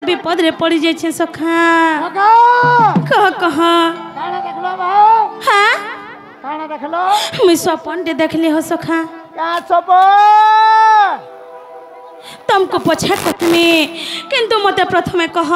विपद रे पड़ जाए सखा कह कह हाँ मुई सपन टे देखली हो सखा तुमको पछात में किंतु मते प्रथमे कह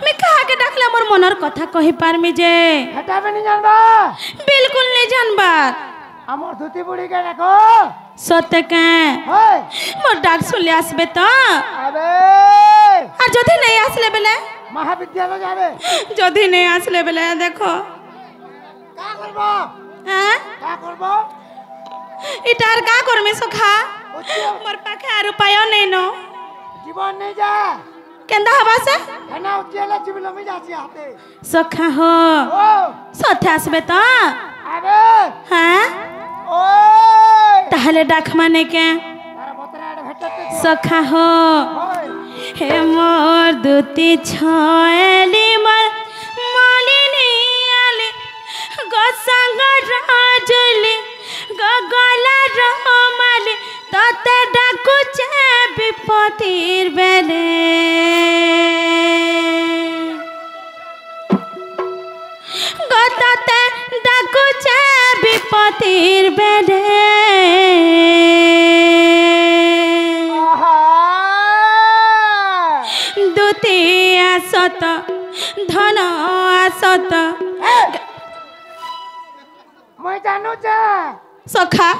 मैं कहा के डाकले मोर मनर कथा कहि पारमी जे हटा में नहीं जानबा बिल्कुल नहीं जानबा हमर धुती बुढ़ी के देखो सत्य के मोर डाक सुनले आसबे तो अबे आ जदी नहीं आसले बेले महाविद्यालय जाबे जदी नहीं आसले बेले देखो का करबो हां का करबो इटार का करमे सखा मोर पाखे आ रुपया नहीं नो जीवन नहीं जा केंदा हवा से खाना उठेला जीवन में जासी आते सखा हो ओ सत्य आसबे तो अबे हां ओए ताहले डाक माने के तारा बतरा भेटते सखा हो ओए हे मोर दुती छयली मर मालिनी आले गसंग राजली गगला रहमाले तते डाकु चे विपतिर बेले गतते डाकु चे विपतिर बेले दुती आसत धन आसत मैं जानू जा सखा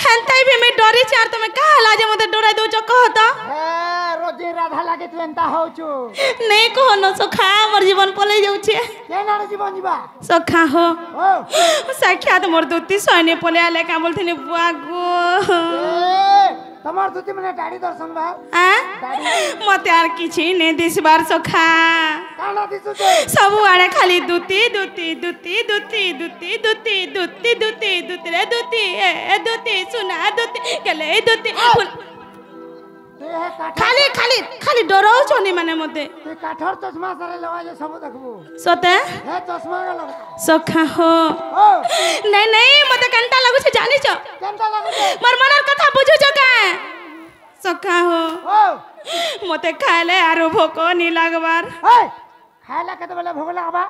हेंताई भी मैं डरी चार तुम्हें कहा लाजे मते डराई दो जो कहो तो ए रोजी राधा लागे तू एंता होचू नहीं कहो न सखा मोर जीवन पले जाऊ छे के नार जीवन जीवा सखा हो ओ साक्षात मोर दुती सैने पले आले का बोलथिनी बुआ गो ए तमार दुती मने डाडी दर्शन बा आ मते आर किछि ने दिस बार सखा काना दिसु जे सब आड़े खाली दुती दुती दुती दुती दुती दुती दुती दुती दुती दुती ए दुती सुना दुती केले दुती ते है काठर खाली खाली खाली डराउ छनी माने मते ते काठर चश्मा सारे लगा जे सब देखबो सते हे चश्मा के लगा सखा हो ओ नहीं नहीं मते कंटा लागु छे जानि छ केनता लागो जे मोर मनर कथा बुझु छ का सखा हो ओ मते खाले आरो भोको नी लागबार ए खाला कते बेले भोग लागबा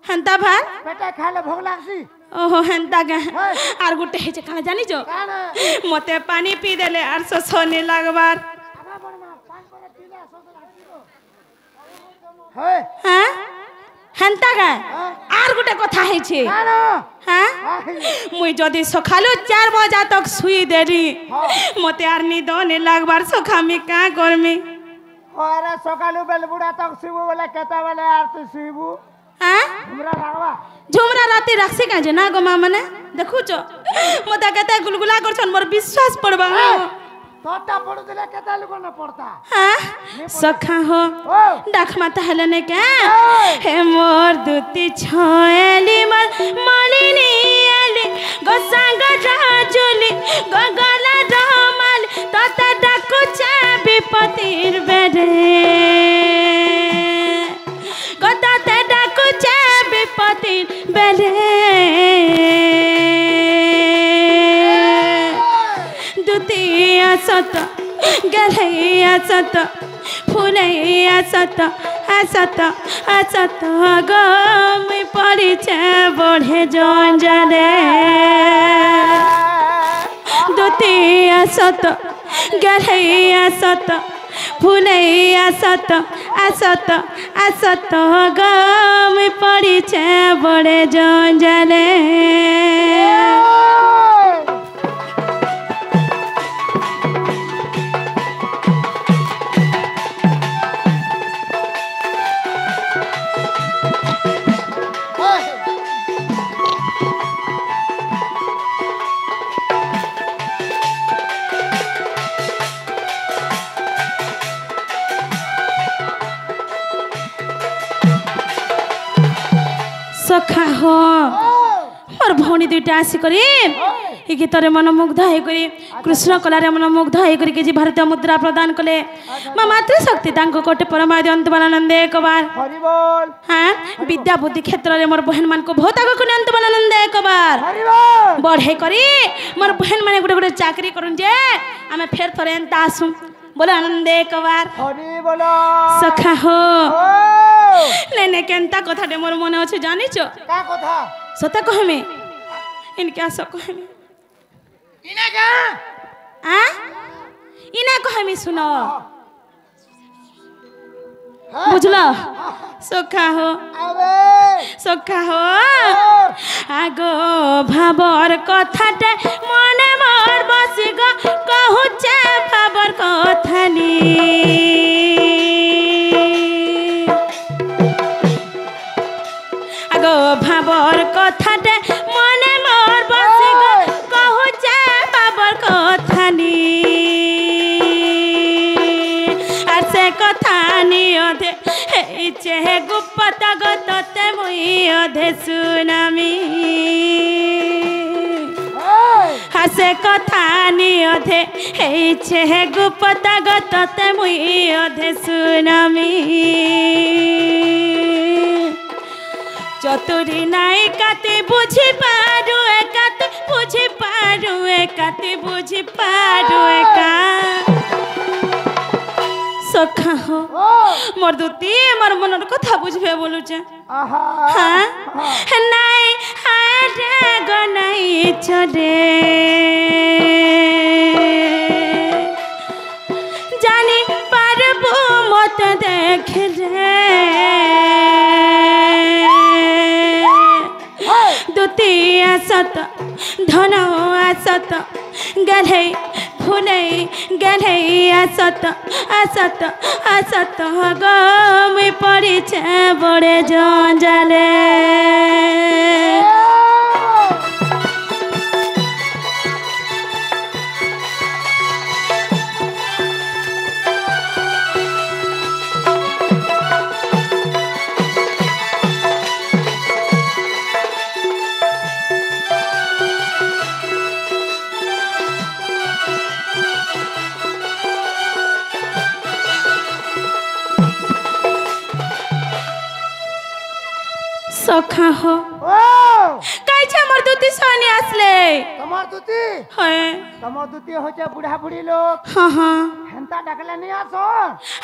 हंता भार बेटा खाले भोग लागसी ओहो हंता गा आर गुटे हे छ का जानि छ काना मते पानी पी देले आर सोनी लागबार आबा बड़मा पान करे पीला सोच लागसी हे हां हंता गा आर गुटे कथा हे छे काना हां मुई जदी सखालो 4 बजे तक सुई देरी मते आर निद ने लागबार सखा मी का करमी अरे सकालू बेल बुढ़ा तक शिबू वाला कहता वाले यार तू शिबू हां हमरा लागवा झुमरा राती रखसी का जे ना गो मा मने देखु छ मते कहता गुलगुला करछन मोर विश्वास पड़बा तोटा पड़ दिले कहता लोग न पड़ता हां सखा हो ओ डाक माता हेलने के हे मोर दुती छयली मर मालिनी आले गोसांग राजुली गगला रहमाल तता डाकु चा विपतिर बेरे गतते डाकु चा विपतिर बेरे दुती आसत गले आसत फूले आसत आसत आसत गम पड़ी छे बढ़े जंजरे दुती आसत गले आसत फूले आसत आसत आसत गम पड़ी छे बढ़े जंजरे सखा हो मोर भौणी दुईटा आसिकरी ए गीतरे मनमुग्ध होइकरी कृष्ण कलारे मनमुग्ध होइकरी के जी भारतीय मुद्रा प्रदान कले मां मातृशक्ति तांको कोटे परमादि अंतबानंदे एक बार हरि बोल हां विद्या बुद्धि क्षेत्र रे मोर बहन मान को बहुत आगो कोने अंतबानंदे एक बार हरि बोल बढ़े करी मोर बहन माने गुटे गुटे चाकरी करन जे आमे फेर थरे एंता आसु बोलो आनंदे कबार हरि बोलो सखा हो ओ लेने केंता कथा डे मोर मने अछि जानि छ का कथा सता कहमे इनके आस कहमे इने का आ इना कहमे सुनो बुझलो सखा हो अबे सखा हो आगो भाबर कथाटे मने मोर बसि ग कहूचे भाबर कथानी आगो भाबर कथाटे मने मोर बसि ग कहूचे भाबर कथानी আর সে কথা নিয়ধে হেইছে গুপ্পত গততে মুই অধে সুনামি আর সে কথা নিয়ধে হেইছে গুপ্পত গততে মুই অধে সুনামি চতুরি নাই কাতে বুঝি পারু একাতে বুঝি পারু একাতে বুঝি পারু একা सखा हो मोर दुती मोर मनर कथा बुझबे बोलुचे आहा हां नाइ हारे गनाइ चरे जानी पारबो मत देख रे दुती असत धन असत गले फुले गले असत असत असत गमी पड़े बड़े जंजाले सखा हो ओ काइछे मोर दुती सोनी आसले তোমার দুতি হয় তোমার দুতি হচ্ছে বুড়া বুড়ি লোক हां हां হেনতা ডাকলে নি আসো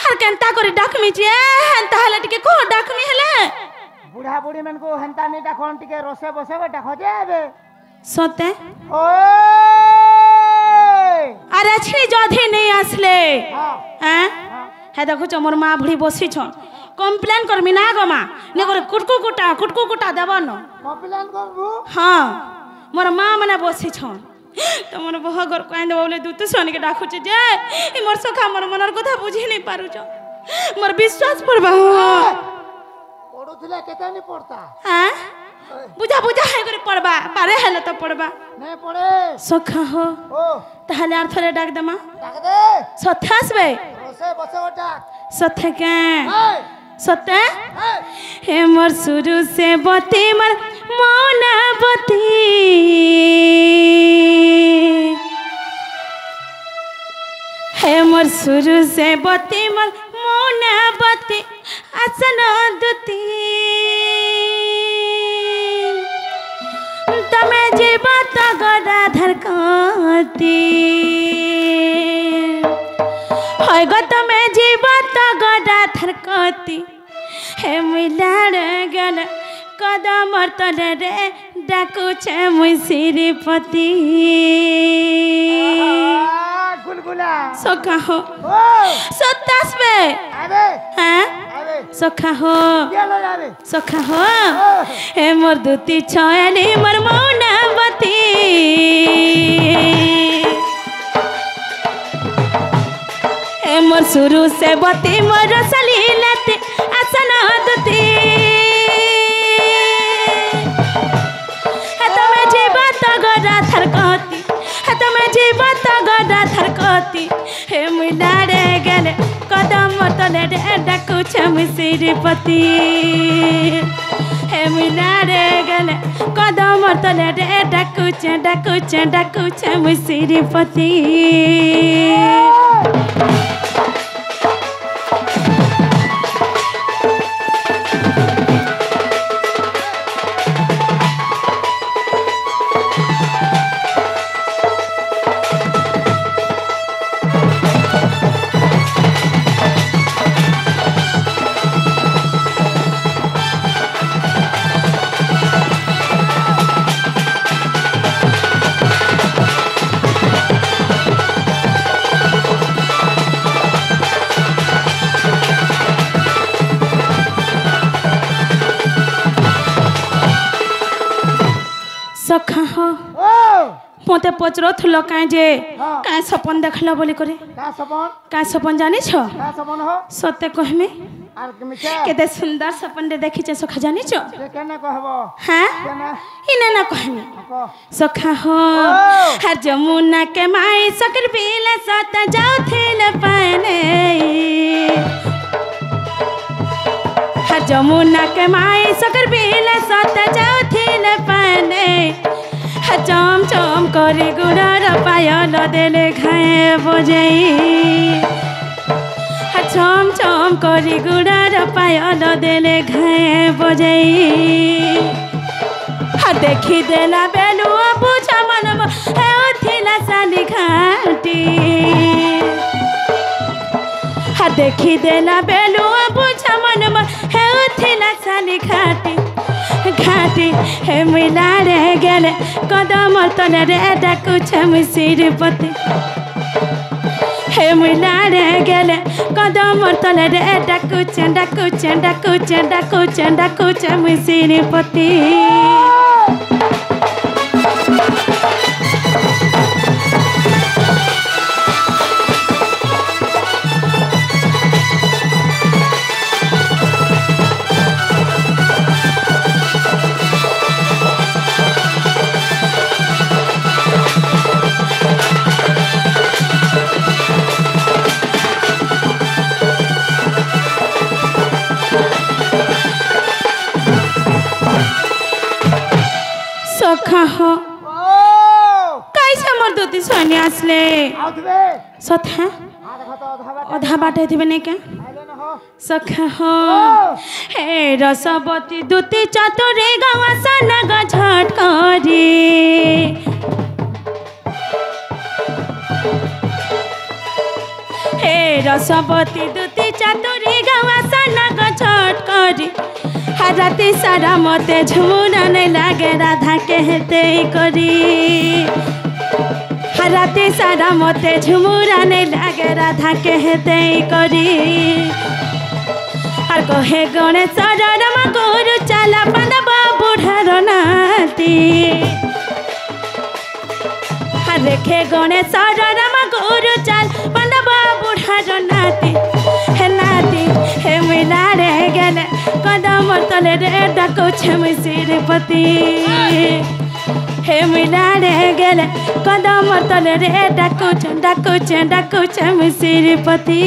हर केनता करे डाकमी जे हेनता हले टिके को डाकमी हले बुढ़ा बुढ़ी मन को हेनता नहीं डाकन टिके रोसे बसे डाक जाबे सते ओए अरे छी जधे नहीं आसले हां हैं हे देखो छ मोर मां भुड़ी बसी छ कम्प्लेन करमी ना गो मां ने करे कुटकु कुटा देबो न कम्प्लेन करबू हां मोर मां मने बसी छ तो मोर बहगर काइन बोले दूत सोनी के डाकु छ जे ई मोर सखा मोर मनर कथा बुझी नहीं पारु छ मोर विश्वास परबा पढुथिले केते नहीं पढ़ता हैं बुझा बुझा है करे पड़बा पारे हेले तो पड़बा नहीं पढ़े सखा हो ओ ताहले आर थरे डाक देमा डाक दे सथासबे रोसे बसे डाक सथे के ए सते ए हे मोर शुरू से बती मर मौना बती हे मोर शुरू से बती मर मौना बती आसन दुती तमे जीवत गड़ा धरकती হয় গো তুমি জীবত গড়া থরকতি হে মিলার গেল কদমর তলে রে ডাকুছে মুই শ্রীপতি गुलगुला सखा हो ओ सतासबे आबे হ্যাঁ आबे सखा हो गेलो जाबे सखा हो हे मोर दुती छयली मोर मौनावती हे मोर शुरू से बती मोर सलीलती आसन दुती हे तमे जीवत गड़ा थरकती हे तमे जीवत गड़ा थरकती हे मिलारे गेले कदम तले रे डाकुछ मुई श्रीपति हे मिलारे गेले कदम तले रे डाकुछ मुई श्रीपति मते पचरथुल काए जे हाँ। काए सपन देखला बोली करे का सपन काए सपन जानिछ का सपन हो सत्य कहमे आर मिछे केते सुंदर सपन रे देखिछ सखा जानिछ से केने कहबो हां केने इना ना कहमे को सखा हो हर जमुना के माई सकर पीला सात जाओ थेल पाने हर जमुना के माई सकर पीला सात जाओ थेल पाने हर चम चम करे गुड़ार पायल देले खाए बजाई हर चम चम करे गुड़ार पायल देले खाए बजाई हर देखी देला बेलुआ बुझा मनम हे उथिला साली घाटी हर देखी देला बेलुआ बुझा मनम हे उथिला साली घाटी घाटी हे मिला रे गेले कदम तले रे डाकुछ मिसिर पति हे मिला रे गेले कदम तले रे डाकुछ डाकुछ डाकुछ डाकुछ डाकुछ मिसिर पति सखा हो ओ कैसे मोर दूती सोनी आसले आउतबे सथा आ देखो तो अधा बाटे थिबे ने क्या आइले न हो सखा हो हे रसवती दूती चतुरे गवा सनग झट करे हे रसवती दूती चतुरे गवा सनग झट करे हर राति सारा मते झुमुरा नहीं लागे राधा कहते करी हर राति सारा मते झुमुरा नहीं लागे राधा कहते करी हर कहे गणेश रमा गुरु चला पांडवा बुढ़ार नाती हर रेखे गणेश रमा गुरु चल पांडवा बुढ़ार नाती हे मिला रे गेले कदम तले रे डाकुछ मिसिर पति हे मिला रे गेले कदम तले रे डाकुछ डाकुछ डाकुछ मिसिर पति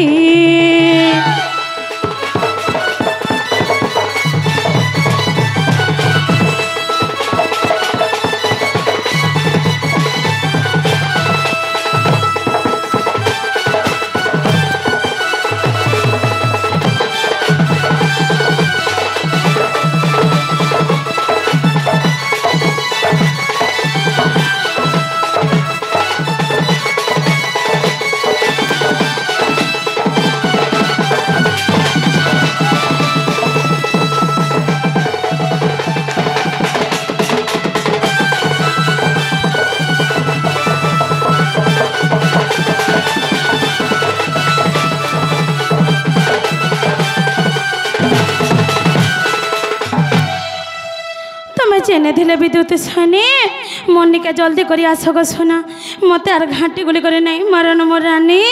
चेने थिले विद्युत छाने मनिका जल्दी करी आस गो सोना मते आर घाटी गुली करे नहीं मरन मोर रानी